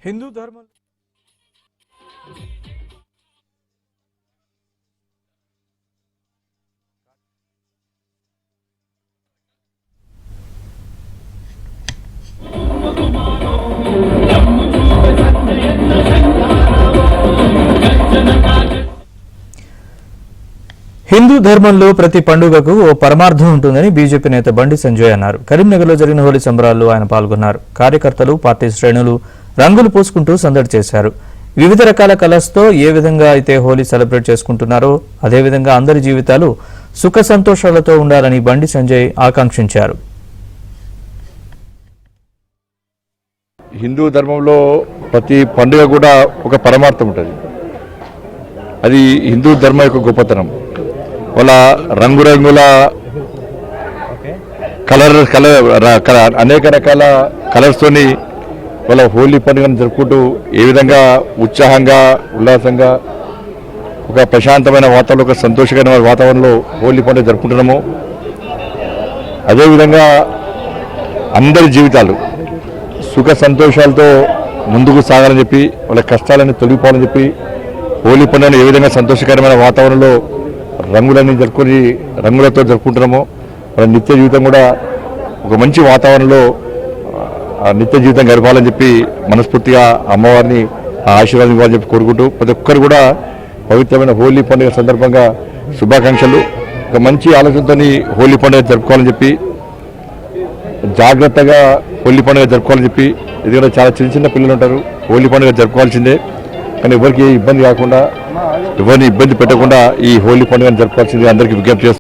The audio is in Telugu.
హిందూ ధర్మం హిందూ ధర్మంలో ప్రతి పండుగకు ఓ పరమార్థం ఉంటుందని బీజేపీ నేత బండి సంజయ్ అన్నారు. కరీంనగర్లో జరిగిన హోలీ సంబరాల్లో ఆయన పాల్గొన్నారు. కార్యకర్తలు, పార్టీ శ్రేణులు రంగులు పూసుకుంటూ సందడి చేశారు. వివిధ రకాల కలర్స్తో ఏ విధంగా అయితే హోలీ సెలబ్రేట్ చేసుకుంటున్నారో అదేవిధంగా అందరి జీవితాలు సుఖ సంతోషాలతో ఉండాలని బండి సంజయ్ ఆకాంక్షించారు. హిందూ ధర్మంలో ప్రతి పండుగ కూడా ఒక పరమార్థం ఉంటుంది. అది హిందూ ధర్మం యొక్క గొప్పతనం. వాళ్ళ రంగురంగుల అనేక రకాల కలర్స్తోని వాళ్ళ హోలీ పండుగను జరుపుకుంటూ ఏ విధంగా ఉత్సాహంగా ఉల్లాసంగా ఒక ప్రశాంతమైన వాతావరణం, ఒక సంతోషకరమైన వాతావరణంలో హోలీ పండుగ జరుపుకుంటున్నాము. అదేవిధంగా అందరి జీవితాలు సుఖ సంతోషాలతో ముందుకు సాగాలని చెప్పి, వాళ్ళ కష్టాలని తొలగిపోవాలని చెప్పి హోలీ పండుగను ఏ విధంగా సంతోషకరమైన వాతావరణంలో రంగులన్నీ జరుపుకొని రంగులతో జరుపుకుంటున్నామో వాళ్ళ నిత్య జీవితం కూడా ఒక మంచి వాతావరణంలో నిత్య జీవితం గడపాలని చెప్పి మనస్ఫూర్తిగా అమ్మవారిని ఆశీర్వాదం ఇవ్వాలని చెప్పి కోరుకుంటూ ప్రతి ఒక్కరు కూడా పవిత్రమైన హోలీ పండుగ సందర్భంగా శుభాకాంక్షలు. ఒక మంచి ఆలోచనతో హోలీ పండుగ జరుపుకోవాలని చెప్పి, జాగ్రత్తగా హోలీ పండుగ జరుపుకోవాలని చెప్పి, ఎందుకంటే చాలా చిన్న చిన్న పిల్లలు ఉంటారు. హోలీ పండుగ జరుపుకోవాల్సిందే, కానీ ఎవరికి ఇబ్బంది కాకుండా, ఎవరిని ఇబ్బంది పెట్టకుండా ఈ హోలీ పండుగను జరుపుకోవాల్సింది అందరికీ విజ్ఞప్తి చేస్తారు.